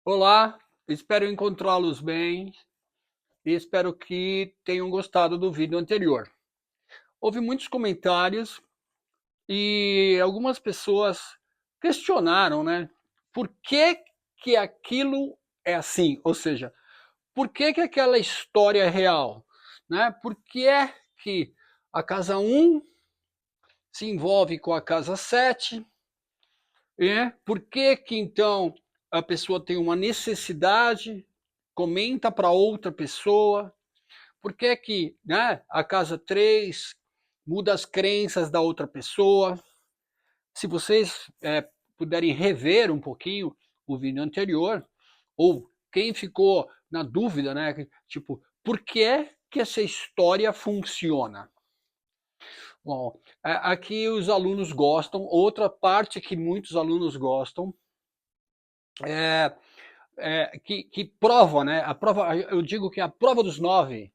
Olá, espero encontrá-los bem e espero que tenham gostado do vídeo anterior. Houve muitos comentários e algumas pessoas questionaram, né? Por que que aquilo é assim? Ou seja, por que que aquela história é real? Né? Por que é que a casa um se envolve com a casa 7? Por que que então a pessoa tem uma necessidade, comenta para outra pessoa? Por que que, né, a casa 3 muda as crenças da outra pessoa? Se vocês puderem rever um pouquinho o vídeo anterior, ou quem ficou na dúvida, né, tipo, por que que essa história funciona? Bom, aqui os alunos gostam, outra parte que muitos alunos gostam é, que prova, né? A prova, eu digo que a prova dos 9,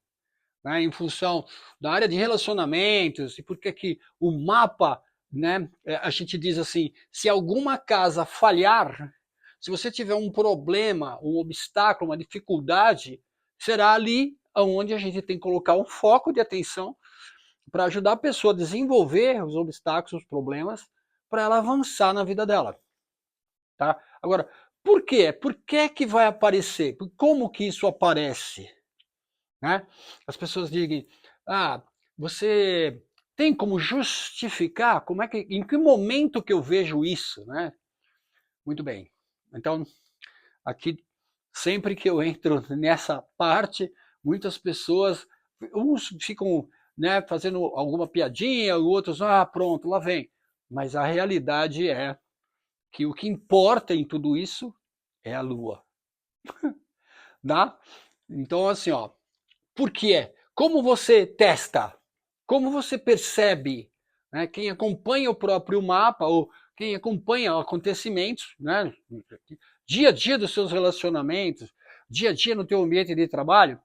né, em função da área de relacionamentos e porque que o mapa, né, a gente diz assim, se alguma casa falhar, se você tiver um problema, um obstáculo, uma dificuldade, será ali onde a gente tem que colocar um foco de atenção para ajudar a pessoa a desenvolver os obstáculos, os problemas, para ela avançar na vida dela. Tá? Agora, por quê? Por que que vai aparecer? Como que isso aparece? Né? As pessoas dizem, você tem como justificar? Como é que, em que momento que eu vejo isso? Né? Muito bem. Então, aqui, sempre que eu entro nessa parte, muitas pessoas, uns ficam, né, fazendo alguma piadinha, outros, pronto, lá vem. Mas a realidade é que o que importa em tudo isso é a Lua. Tá? Então, assim, ó, por quê? Como você testa? Como você percebe? Né? Quem acompanha o próprio mapa ou quem acompanha acontecimentos, né? Dia a dia dos seus relacionamentos, dia a dia no teu ambiente de trabalho,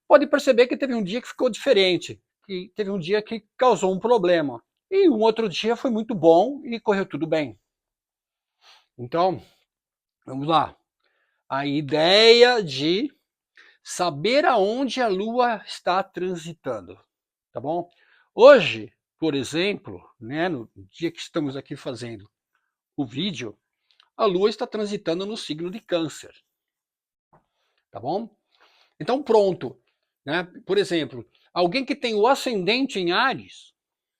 pode perceber que teve um dia que ficou diferente, que teve um dia que causou um problema e um outro dia foi muito bom e correu tudo bem. Então, vamos lá. A ideia de saber aonde a Lua está transitando, tá bom? Hoje, por exemplo, né, no dia que estamos aqui fazendo o vídeo, a Lua está transitando no signo de Câncer, tá bom? Então pronto, né? Por exemplo, alguém que tem o ascendente em Áries,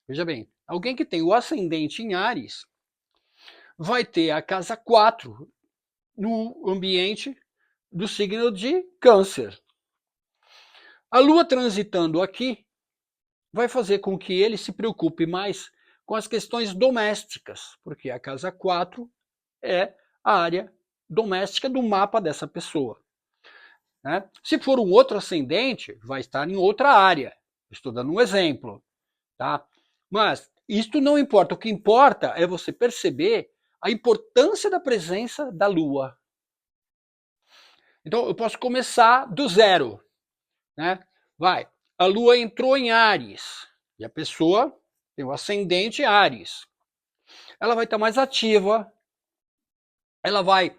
veja bem, alguém que tem o ascendente em Áries vai ter a casa 4 no ambiente do signo de Câncer. A Lua transitando aqui vai fazer com que ele se preocupe mais com as questões domésticas, porque a casa 4 é a área doméstica do mapa dessa pessoa. Né? Se for um outro ascendente, vai estar em outra área. Estou dando um exemplo. Tá? Mas isto não importa. O que importa é você perceber a importância da presença da Lua. Então, eu posso começar do zero. Né? Vai, a Lua entrou em Áries e a pessoa tem o ascendente Áries. Ela vai estar mais ativa, ela vai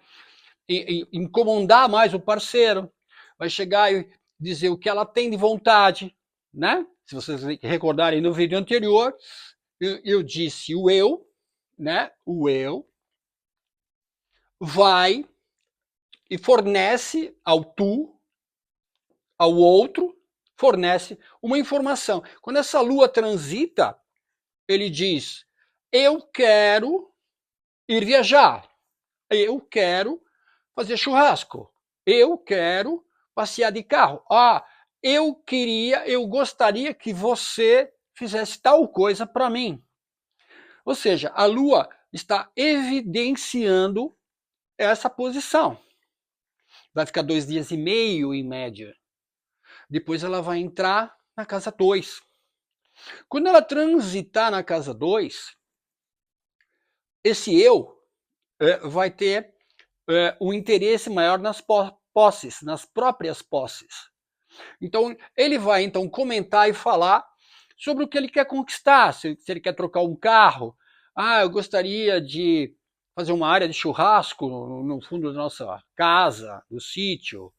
incomodar mais o parceiro, vai chegar e dizer o que ela tem de vontade, né? Se vocês recordarem no vídeo anterior, eu disse o eu, né? O eu vai e fornece ao tu, ao outro, fornece uma informação. Quando essa lua transita, ele diz: eu quero ir viajar, eu quero fazer churrasco, eu quero passear de carro. Eu gostaria que você fizesse tal coisa para mim. Ou seja, a Lua está evidenciando essa posição. Vai ficar 2 dias e meio em média. Depois ela vai entrar na casa 2. Quando ela transitar na casa 2, esse eu vai ter um interesse maior nas posses, nas próprias posses. Então, ele vai então comentar e falar sobre o que ele quer conquistar, se ele quer trocar um carro. Eu gostaria de fazer uma área de churrasco no fundo da nossa casa, do sítio.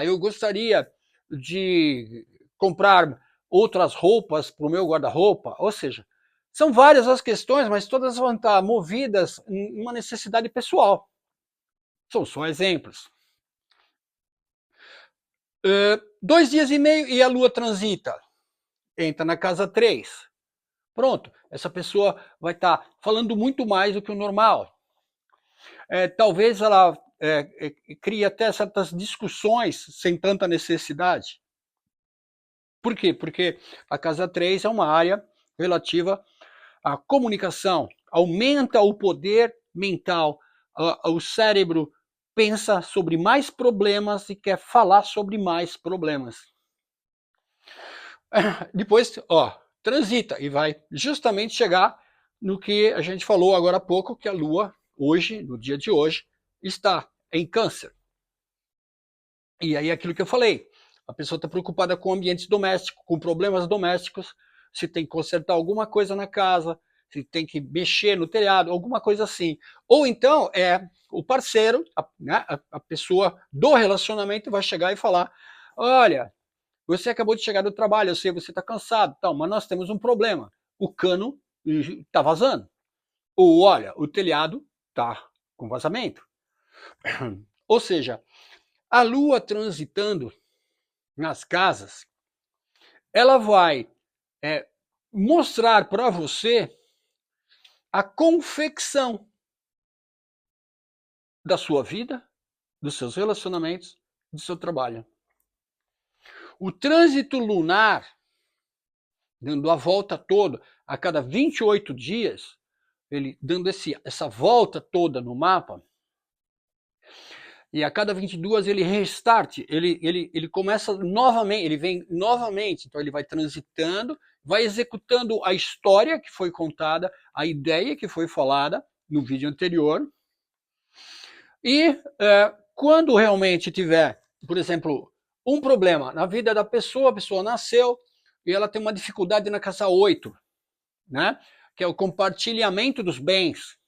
Eu gostaria de comprar outras roupas para o meu guarda-roupa. Ou seja, são várias as questões, mas todas vão estar movidas em uma necessidade pessoal. São só exemplos. 2 dias e meio e a Lua transita. Entra na casa 3. Pronto, essa pessoa vai estar falando muito mais do que o normal. Talvez ela crie até certas discussões sem tanta necessidade. Por quê? Porque a casa 3 é uma área relativa à comunicação, aumenta o poder mental, o cérebro pensa sobre mais problemas e quer falar sobre mais problemas. Depois, transita e vai justamente chegar no que a gente falou agora há pouco, que a Lua, hoje, no dia de hoje, está em Câncer. E aí aquilo que eu falei, a pessoa está preocupada com ambientes domésticos, com problemas domésticos, se tem que consertar alguma coisa na casa, se tem que mexer no telhado, alguma coisa assim. Ou então o parceiro, a pessoa do relacionamento vai chegar e falar, olha, você acabou de chegar do trabalho, eu sei que você está cansado, tal, mas nós temos um problema. O cano está vazando. Ou, olha, o telhado está com vazamento. Ou seja, a Lua transitando nas casas, ela vai mostrar para você a confecção da sua vida, dos seus relacionamentos, do seu trabalho. O trânsito lunar, dando a volta toda, a cada 28 dias, ele dando essa volta toda no mapa, e a cada 22 ele restart, ele começa novamente, ele vem novamente, então ele vai transitando, vai executando a história que foi contada, a ideia que foi falada no vídeo anterior, e quando realmente tiver, por exemplo, um problema na vida da pessoa, a pessoa nasceu e ela tem uma dificuldade na casa 8, né? Que é o compartilhamento dos bens.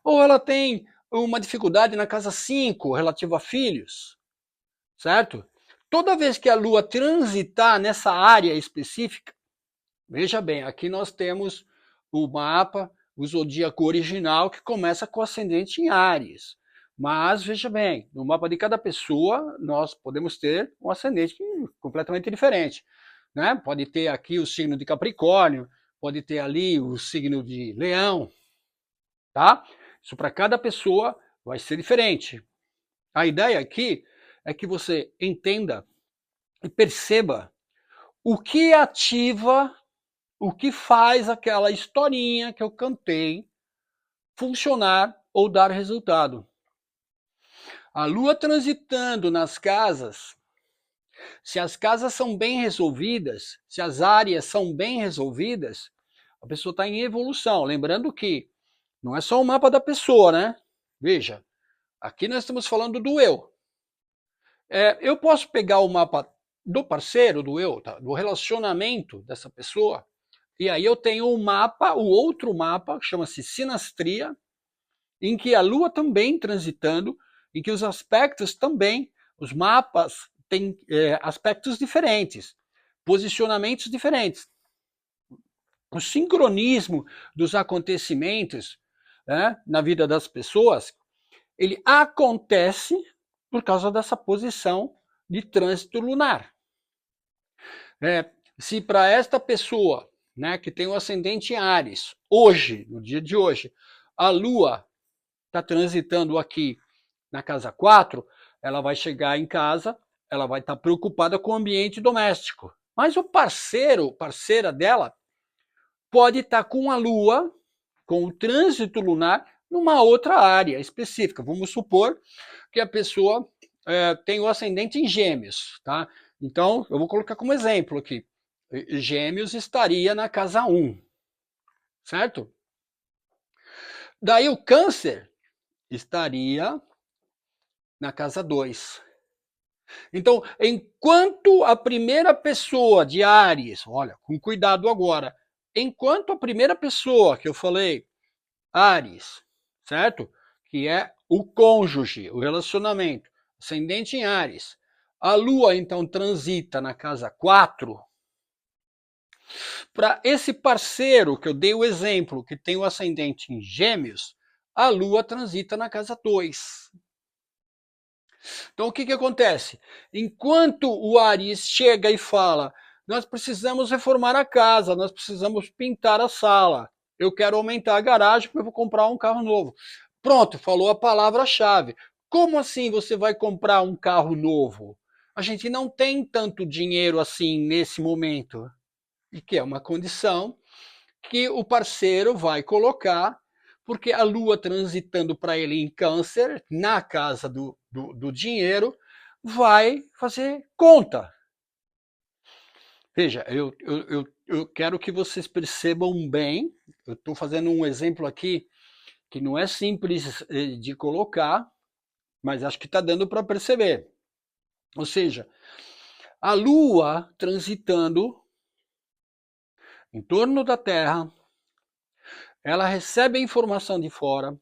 Ou ela tem uma dificuldade na casa 5, relativo a filhos, certo? Toda vez que a Lua transitar nessa área específica, veja bem, aqui nós temos o mapa, o zodíaco original, que começa com ascendente em Áries. Mas, veja bem, no mapa de cada pessoa, nós podemos ter um ascendente completamente diferente. Né? Pode ter aqui o signo de Capricórnio, pode ter ali o signo de Leão, tá? Isso para cada pessoa vai ser diferente. A ideia aqui é que você entenda e perceba o que ativa, o que faz aquela historinha que eu cantei funcionar ou dar resultado. A Lua transitando nas casas, se as casas são bem resolvidas, se as áreas são bem resolvidas, a pessoa está em evolução. Lembrando que não é só o mapa da pessoa, né? Veja, aqui nós estamos falando do eu. Eu posso pegar o mapa do parceiro, do eu, tá? Do relacionamento dessa pessoa, e aí eu tenho o mapa, o outro mapa, chama-se sinastria, em que a Lua também transitando, em que os aspectos também, os mapas têm aspectos diferentes, posicionamentos diferentes. O sincronismo dos acontecimentos, né, na vida das pessoas, ele acontece por causa dessa posição de trânsito lunar. Se para esta pessoa, né, que tem o ascendente em Áries, hoje, no dia de hoje, a Lua está transitando aqui na casa 4, ela vai chegar em casa, ela vai estar preocupada com o ambiente doméstico. Mas o parceira dela, pode estar com a Lua, com o trânsito lunar, numa outra área específica. Vamos supor que a pessoa tem o ascendente em Gêmeos, tá? Então, eu vou colocar como exemplo aqui. Gêmeos estaria na casa 1, certo? Daí o Câncer estaria na casa 2. Então, enquanto a primeira pessoa de Áries, olha, com cuidado agora, enquanto a primeira pessoa que eu falei, Áries, certo? Que é o cônjuge, o relacionamento, ascendente em Áries. A Lua, então, transita na casa 4. Para esse parceiro que eu dei o exemplo, que tem o ascendente em Gêmeos, a Lua transita na casa 2. Então, o que, que acontece? Enquanto o Áries chega e fala, nós precisamos reformar a casa, nós precisamos pintar a sala, eu quero aumentar a garagem porque eu vou comprar um carro novo. Pronto, falou a palavra-chave. Como assim você vai comprar um carro novo? A gente não tem tanto dinheiro assim nesse momento. E que é uma condição que o parceiro vai colocar, porque a Lua transitando para ele em Câncer, na casa do dinheiro, vai fazer conta. Veja, eu quero que vocês percebam bem, eu estou fazendo um exemplo aqui que não é simples de colocar, mas acho que está dando para perceber. Ou seja, a Lua transitando em torno da Terra, ela recebe a informação de fora,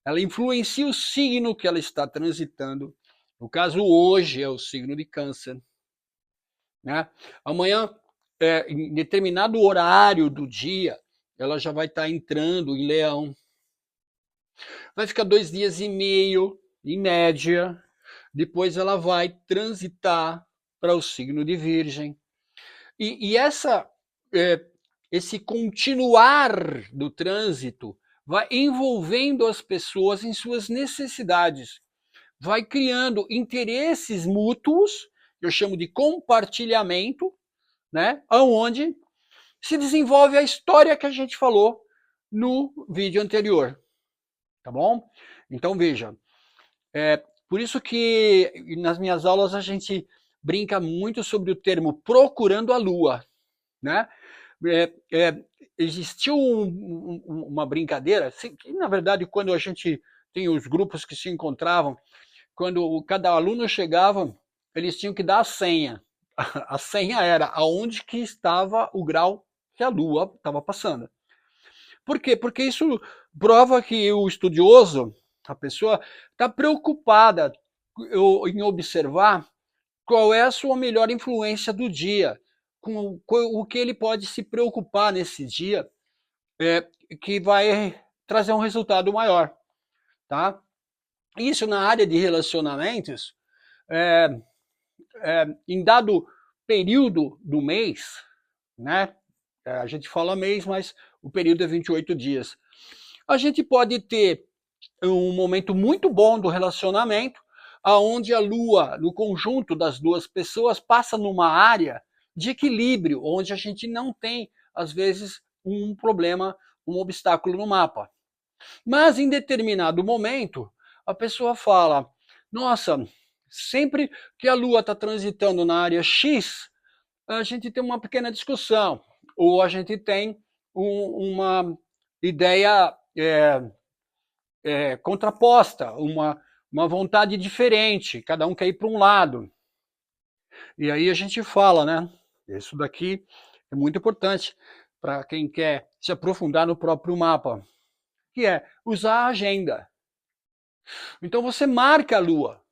ela influencia o signo que ela está transitando. No caso, hoje é o signo de Câncer. Né? Amanhã, em determinado horário do dia, ela já vai estar entrando em Leão. Vai ficar 2 dias e meio, em média. Depois ela vai transitar para o signo de Virgem. E esse continuar do trânsito vai envolvendo as pessoas em suas necessidades, vai criando interesses mútuos, eu chamo de compartilhamento, né? Onde se desenvolve a história que a gente falou no vídeo anterior, tá bom? Então veja, por isso que nas minhas aulas a gente brinca muito sobre o termo procurando a lua, né? Existiu uma brincadeira, que na verdade quando a gente tem os grupos que se encontravam, quando cada aluno chegava, eles tinham que dar a senha. A senha era aonde que estava o grau que a Lua estava passando. Por quê? Porque isso prova que o estudioso, a pessoa, está preocupada em observar qual é a sua melhor influência do dia, com o que ele pode se preocupar nesse dia, que vai trazer um resultado maior, tá? Isso na área de relacionamentos, é, em dado período do mês, né? A gente fala mês, mas o período é 28 dias. A gente pode ter um momento muito bom do relacionamento, aonde a Lua, no conjunto das duas pessoas, passa numa área de equilíbrio, onde a gente não tem, às vezes, um problema, um obstáculo no mapa. Mas em determinado momento, a pessoa fala: nossa, sempre que a Lua está transitando na área X, a gente tem uma pequena discussão, ou a gente tem uma ideia contraposta, uma vontade diferente, cada um quer ir para um lado. E aí a gente fala, né? Isso daqui é muito importante para quem quer se aprofundar no próprio mapa, que é usar a agenda. Então você marca a Lua.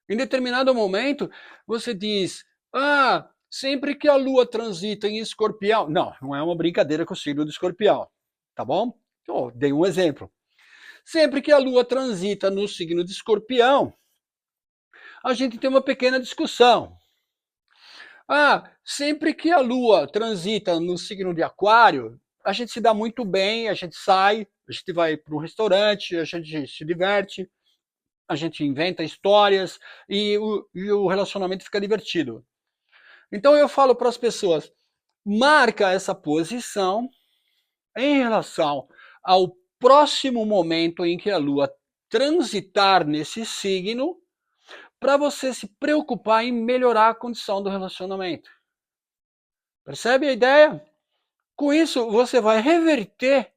Em determinado momento, você diz: ah, sempre que a Lua transita em Escorpião. Não, não é uma brincadeira com o signo do Escorpião, tá bom? Então, dei um exemplo. Sempre que a Lua transita no signo de Escorpião, a gente tem uma pequena discussão. Ah, sempre que a Lua transita no signo de Aquário, a gente se dá muito bem, a gente sai, a gente vai para um restaurante, a gente se diverte, a gente inventa histórias e o relacionamento fica divertido. Então eu falo para as pessoas, marca essa posição em relação ao próximo momento em que a Lua transitar nesse signo, para você se preocupar em melhorar a condição do relacionamento. Percebe a ideia? Com isso, você vai reverter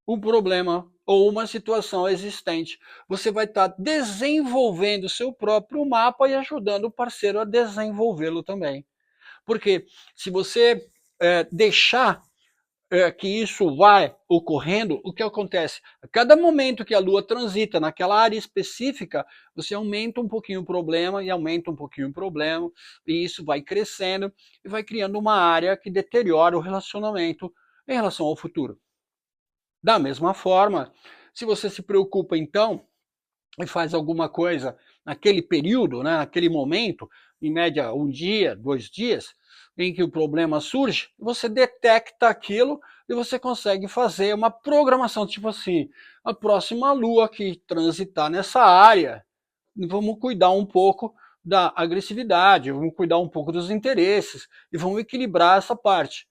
um problema ou uma situação existente. Você vai estar desenvolvendo o seu próprio mapa e ajudando o parceiro a desenvolvê-lo também. Porque se você deixar que isso vai ocorrendo, o que acontece? A cada momento que a Lua transita naquela área específica, você aumenta um pouquinho o problema e aumenta um pouquinho o problema, e isso vai crescendo e vai criando uma área que deteriora o relacionamento em relação ao futuro. Da mesma forma, se você se preocupa então e faz alguma coisa naquele período, né, naquele momento, em média um dia, 2 dias, em que o problema surge, você detecta aquilo e você consegue fazer uma programação, tipo assim, a próxima lua que transitar nessa área, vamos cuidar um pouco da agressividade, vamos cuidar um pouco dos interesses e vamos equilibrar essa parte.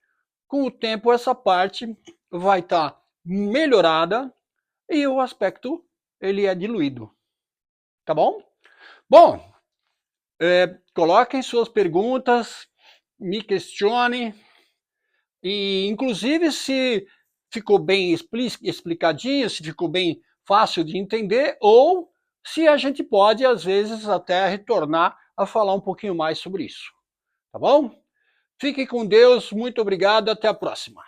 Com o tempo, essa parte vai estar melhorada e o aspecto ele é diluído. Tá bom? Bom, coloquem suas perguntas, me questione e, inclusive, se ficou bem explicadinho, se ficou bem fácil de entender, ou se a gente pode, às vezes, até retornar a falar um pouquinho mais sobre isso. Tá bom? Fique com Deus, muito obrigado, até a próxima.